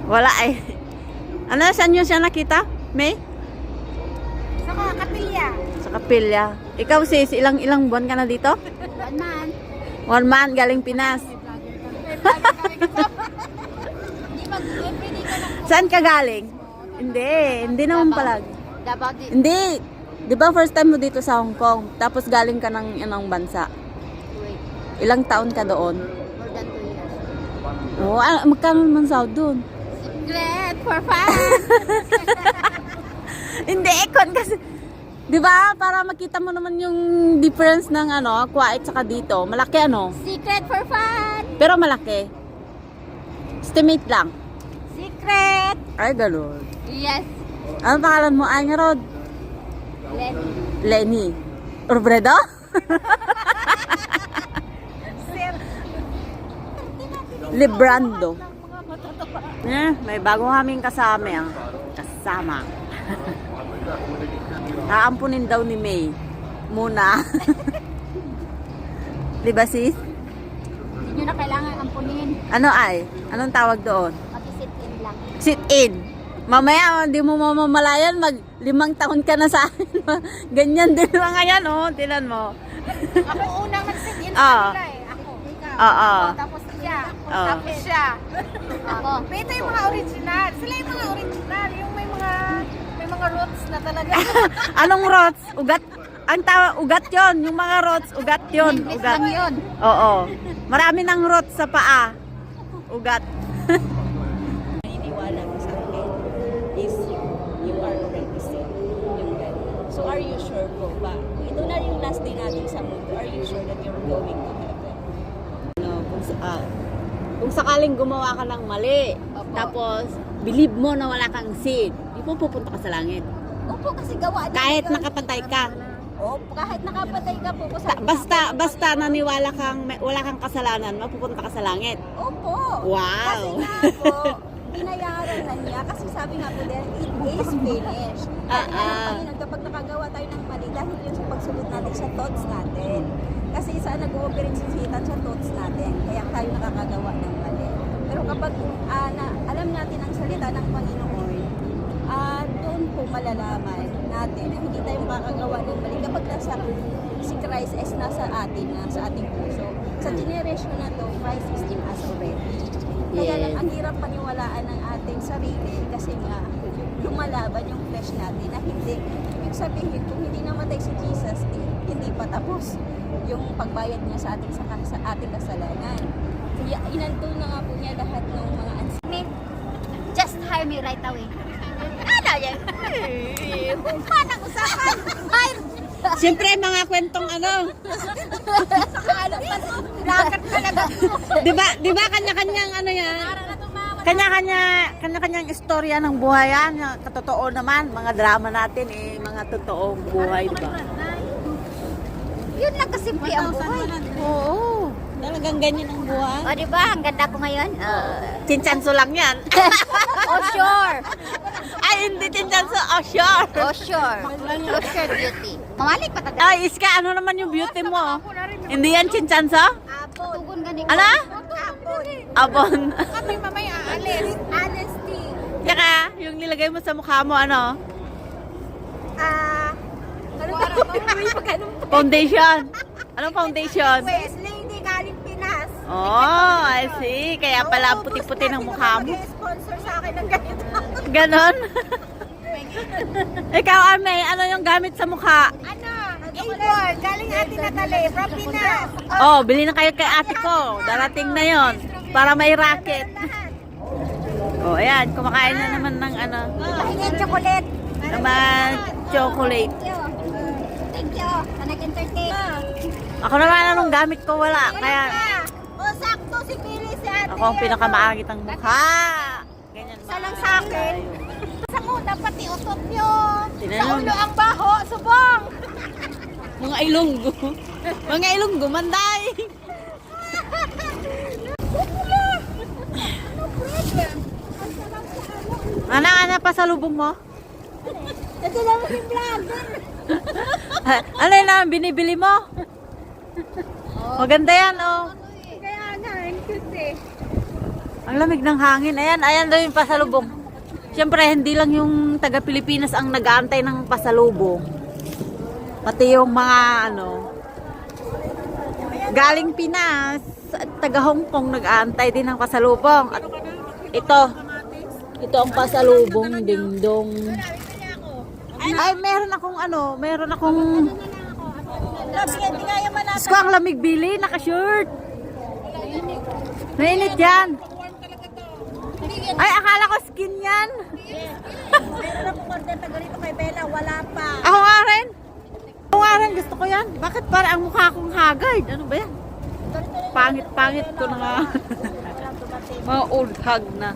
Wala eh. Ano, saan yun siya nakita? May? Sa Kapilya. Sa Kapilya. Ikaw sis, ilang buwan ka na dito? 1 month. 1 month, galing Pinas. Saan ka galing? Hindi naman pala. Davao din. Hindi. Di ba first time mo dito sa Hong Kong? Tapos galing ka ng inang bansa. Wait, Ilang taon ka doon? more than 2 years. Oo, magkano naman sahod doon? Secret for fun. Hindi, ekon kasi. Di ba? Para makita mo naman yung difference ng Kuwait saka dito. Malaki Secret for fun. Pero malaki. Estimate lang. Secret. Ay, gano'n. Yes. Ano pangalan mo? Ay, nga Rod? Lenny. Lenny. Robredo? Sir. Librando. May bago kaming kasama. Kasama. Aampunin daw ni May. Muna. Di ba sis? Hindi nyo na kailangan ampunin. Ano ay? Anong tawag doon? Mag-sit in lang. Sit in. Mamaya, hindi mo mamamalayan, 5 taon ka na sa akin. Ganyan din mga yan, oh. Tinan mo. Ako unang nag-sit in Ah. sa kanila eh. Ako. Ikaw. Oo. Tapos siya. Oo. Tapos siya. Ako. Ito yung mga original. Sila yung mga original. Yung may mga roots na talaga. Anong rots? Ugat? Ang tawag, ugat yon. Yung mga rots, ugat yon. English Ugat. lang yun. Oo. Marami ng rots sa paa. Ugat. Naniniwala mo sa akin is you are already saved. Yung ganun. So are you sure po ba? Ito na yung last day natin sa mundo. Are you sure that you're going to heaven? Kung sakaling gumawa ka ng mali, Opo. tapos believe mo na wala kang sin, di mo pupunta ka sa langit. Opo, kasi gawa niya Kahit yun. nakapatay ka. Opo, kahit nakapatay ka po sa Basta naniwala kang wala kang kasalanan, mapupunta ka sa langit. Opo. Wow. Kasi nga po, binayaran na niya. Kasi sabi nga po din, it is finished. Kaya nga ng Panginoon, kapag nakagawa tayo ng mali, dahil yun sa pagsunod natin sa thoughts natin. Kasi saan nag-ooperate si Satan sa thoughts natin. Kaya tayo nakakagawa ng mali. Pero kapag alam natin ang salita ng Panginoon, doon po malalaman natin na hindi tayo makakagawa ng mali kapag si Christ is nasa atin, sa ating puso. Sa generation na to, Christ is in us already. Kaya lang, ang hirap paniwalaan ng ating sarili kasi nga, lumalaban yung flesh natin na hindi. Ibig sabihin, kung hindi namatay si Jesus, hindi pa tapos yung pagbayad niya sa ating kasalanan. Kaya inantol na nga po niya lahat ng mga Just hire me right away. Ano yan? Paano usapan? Hire! Siyempre, mga kwentong Lakat talaga. Di ba kanya-kanyang yan? Kanya-kanyang istorya ng buhay yan. Katotoo naman, mga drama natin mga totoong buhay, di ba? Yun lang kasimple ang buhay. Oo. Talagang ganyan ang buhay. O, di ba? Ang ganda ko ngayon. Chinchanso lang yan. Oh, sure. Ay, hindi chinchanso. Oh, sure. Oh, sure. Oh, sure beauty. Mamalik pa taga. Ay, Iska, ano naman yung beauty mo? Hindi yan chinchanso? Tugon gani. Ano? Abon. kami mamaya aalis. Honesty. Tsaka, yung nilagay mo sa mukha mo, ano? Foundation. Anong foundation? West Lady galing Pinas. Oh, I see. Kaya pala puti-puti ng mukha mo. Sponsor sa akin ng ganito. Ganon. Ikaw, Armay, ano yung gamit sa mukha? Ano? Avon, galing Ate Natalie from Pinas. Oh, bili na kayo kay ate ko. Darating na yon para may racket. Oh, ayan. Kumakain na naman ng Pahingin chocolate. naman chocolate. Thank you. Sa nag-entertain. Ako naman, anong gamit ko wala. Kaya O, sakto si Pili si Ate. ako ang pinakamaangit ang mukha. Ganyan Isa lang sa akin. Sa muna, pati utot yun. Sa Tinanong. ulo ang baho, subong. Mga ilonggo. Mga ilonggo, manday. Ano pasalubong mo? Ito lang yung vlog. Ano yun ang binibili mo? Maganda yan, oh. Kaya nga, ang cute eh. Ang lamig ng hangin. Ayan, ayan daw yung pasalubong. Siyempre, hindi lang yung taga Pilipinas ang nag-aantay ng pasalubong. Pati yung mga galing Pinas at taga Hong Kong nag-aantay din ng pasalubong. At ito ang pasalubong, ding-dong. Ay, meron akong Diyos ko, ang lamig bili, naka-shirt. Mainit yan. Ay, akala ko skin yan. Meron akong content na ganito kay Bella, wala pa. Ako nga rin. Ako nga rin, gusto ko yan. Bakit para ang mukha kong haggard? Ano ba yan? Pangit-pangit ko na nga. Mga old hag na.